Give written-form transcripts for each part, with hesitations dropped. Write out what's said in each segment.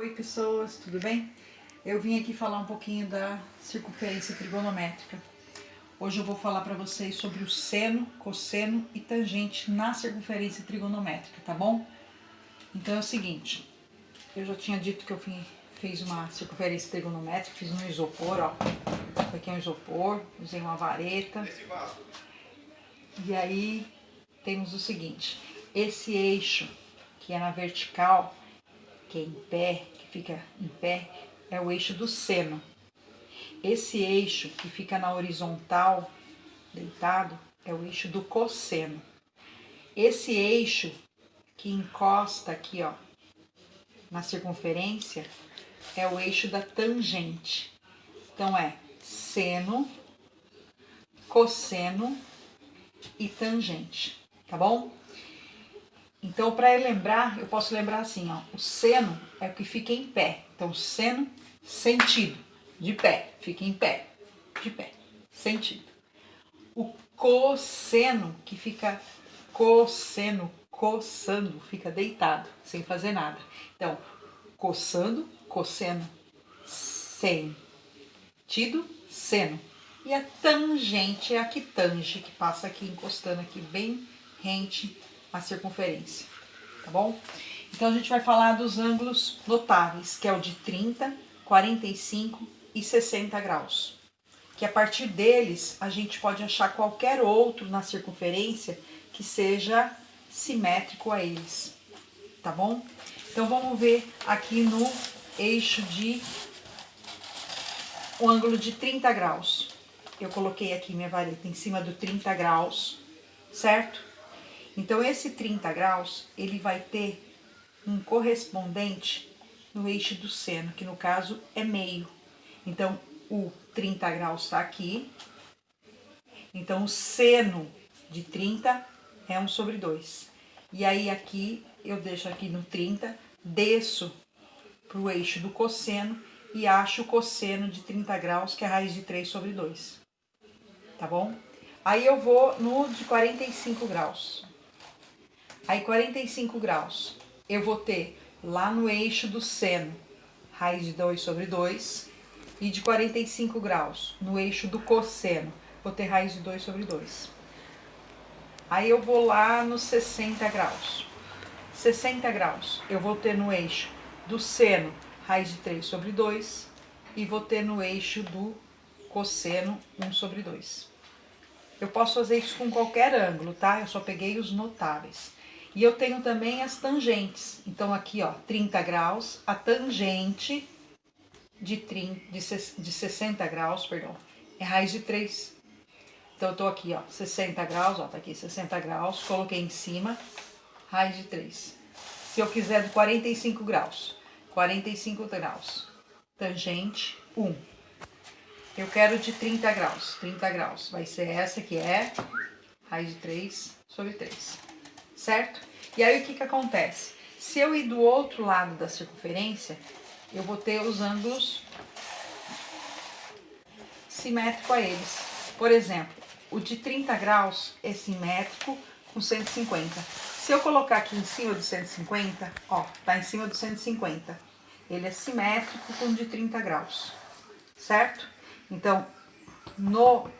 Oi pessoas, tudo bem? Eu vim aqui falar um pouquinho da circunferência trigonométrica. Hoje eu vou falar para vocês sobre o seno, cosseno e tangente na circunferência trigonométrica, tá bom? Então é o seguinte, eu já tinha dito que eu fiz uma circunferência trigonométrica, fiz no isopor, ó. Aqui é um isopor, usei uma vareta. E aí temos o seguinte, esse eixo que é na vertical, que é em pé, que fica em pé, é o eixo do seno. Esse eixo que fica na horizontal, deitado, é o eixo do cosseno. Esse eixo que encosta aqui, ó, na circunferência, é o eixo da tangente. Então é seno, cosseno e tangente, tá bom? Então, para lembrar, eu posso lembrar assim, ó, o seno é o que fica em pé. Então, seno, sentido, de pé, fica em pé, de pé, sentido. O cosseno, que fica cosseno, coçando, fica deitado, sem fazer nada. Então, coçando, cosseno, sentido, seno. E a tangente é a que tange, que passa aqui, encostando aqui, bem rente à circunferência, tá bom? Então a gente vai falar dos ângulos notáveis, que é o de 30, 45 e 60 graus. Que a partir deles a gente pode achar qualquer outro na circunferência que seja simétrico a eles, tá bom? Então vamos ver aqui no eixo de o ângulo de 30 graus. Eu coloquei aqui minha vareta em cima do 30 graus, certo? Então, esse 30 graus, ele vai ter um correspondente no eixo do seno, que no caso é meio. Então, o 30 graus está aqui. Então, o seno de 30 é 1/2. E aí, aqui, eu deixo aqui no 30, desço para o eixo do cosseno e acho o cosseno de 30 graus, que é a raiz de 3/2. Tá bom? Aí eu vou no de 45 graus. Aí 45 graus, eu vou ter lá no eixo do seno, raiz de 2/2. E de 45 graus, no eixo do cosseno, vou ter raiz de 2/2. Aí eu vou lá nos 60 graus. 60 graus, eu vou ter no eixo do seno, raiz de 3/2. E vou ter no eixo do cosseno, 1/2. Eu posso fazer isso com qualquer ângulo, tá? Eu só peguei os notáveis. E eu tenho também as tangentes. Então, aqui, ó, 30 graus, a tangente de 60 graus, perdão, é raiz de 3. Então, eu tô aqui, ó, 60 graus, ó, tá aqui 60 graus, coloquei em cima, raiz de 3. Se eu quiser de 45 graus, 45 graus, tangente 1. Eu quero de 30 graus, 30 graus, vai ser essa que é raiz de 3/3, certo? E aí o que acontece? Se eu ir do outro lado da circunferência, eu vou ter os ângulos simétricos a eles. Por exemplo, o de 30 graus é simétrico com 150. Se eu colocar aqui em cima do 150, ó, tá em cima do 150. Ele é simétrico com o de 30 graus, certo? Então, no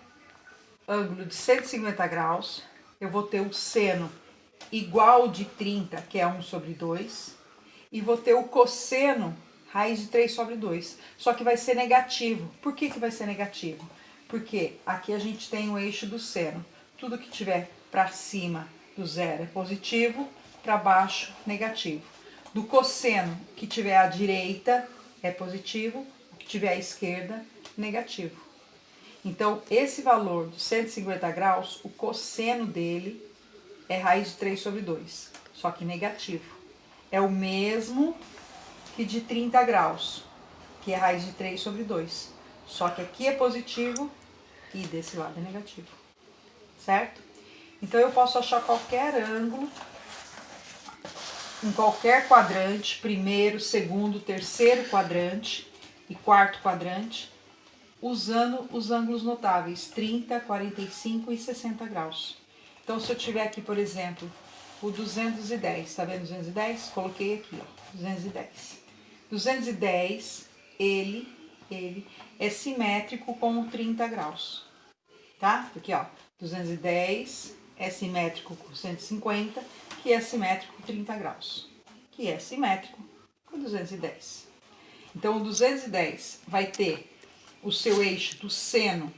ângulo de 150 graus, eu vou ter o seno igual de 30, que é 1/2, e vou ter o cosseno, raiz de 3/2, só que vai ser negativo. Por que vai ser negativo? Porque aqui a gente tem o eixo do seno. Tudo que tiver para cima do zero é positivo, para baixo, negativo. Do cosseno, que tiver à direita é positivo, o que tiver à esquerda, negativo. Então, esse valor de 150 graus, o cosseno dele é raiz de 3/2, só que negativo. É o mesmo que de 30 graus, que é raiz de 3/2. Só que aqui é positivo e desse lado é negativo, certo? Então, eu posso achar qualquer ângulo, em qualquer quadrante, primeiro, segundo, terceiro quadrante e quarto quadrante, usando os ângulos notáveis 30, 45 e 60 graus. Então, se eu tiver aqui, por exemplo, o 210, tá vendo 210? Coloquei aqui, ó, 210. 210, ele é simétrico com o 30 graus, tá? Aqui, ó, 210 é simétrico com 150, que é simétrico com 30 graus, que é simétrico com 210. Então, o 210 vai ter o seu eixo do seno,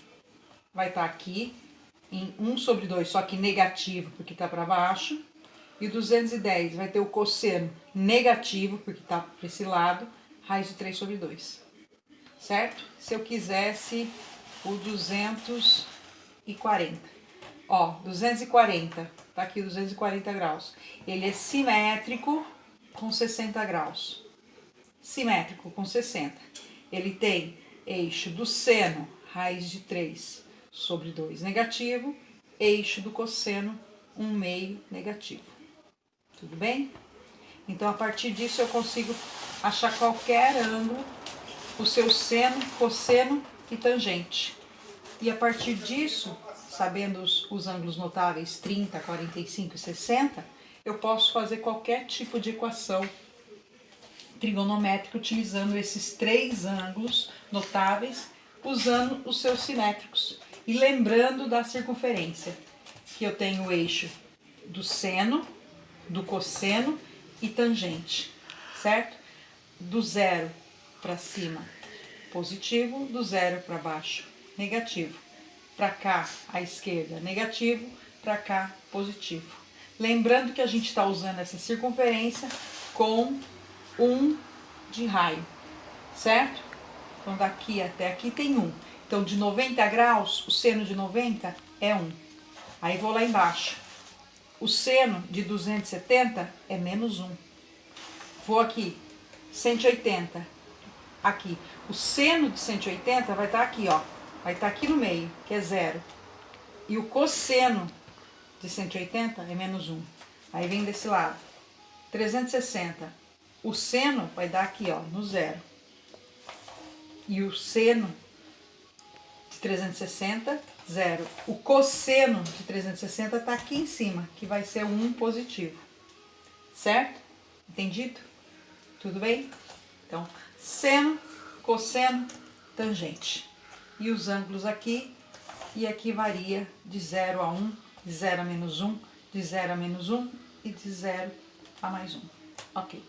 vai estar aqui, em 1/2, só que negativo, porque tá para baixo. E o 210 vai ter o cosseno negativo, porque tá para esse lado, raiz de 3/2. Certo? Se eu quisesse o 240. Ó, 240, tá aqui 240 graus. Ele é simétrico com 60 graus. Simétrico com 60. Ele tem eixo do seno, raiz de 3/2 negativo, eixo do cosseno, 1/2 negativo. Tudo bem? Então, a partir disso, eu consigo achar qualquer ângulo, o seu seno, cosseno e tangente. E a partir disso, sabendo os ângulos notáveis 30, 45 e 60, eu posso fazer qualquer tipo de equação trigonométrica utilizando esses 3 ângulos notáveis, usando os seus simétricos. E lembrando da circunferência, que eu tenho o eixo do seno, do cosseno e tangente, certo? Do 0 para cima, positivo, do 0 para baixo, negativo. Para cá, à esquerda, negativo, para cá, positivo. Lembrando que a gente está usando essa circunferência com 1 de raio, certo? Então, daqui até aqui tem 1. Então, de 90 graus, o seno de 90 é 1. Aí, vou lá embaixo. O seno de 270 é menos 1. Vou aqui, 180. Aqui. O seno de 180 vai estar aqui, ó. Vai estar aqui no meio, que é 0. E o cosseno de 180 é menos 1. Aí vem desse lado. 360. O seno vai dar aqui, ó, no 0. E o seno de 360, 0. O cosseno de 360 está aqui em cima, que vai ser 1 positivo. Certo? Entendido? Tudo bem? Então, seno, cosseno, tangente. E os ângulos aqui, e aqui varia de 0 a 1, de 0 a menos 1, de 0 a menos 1 e de 0 a mais 1. Ok.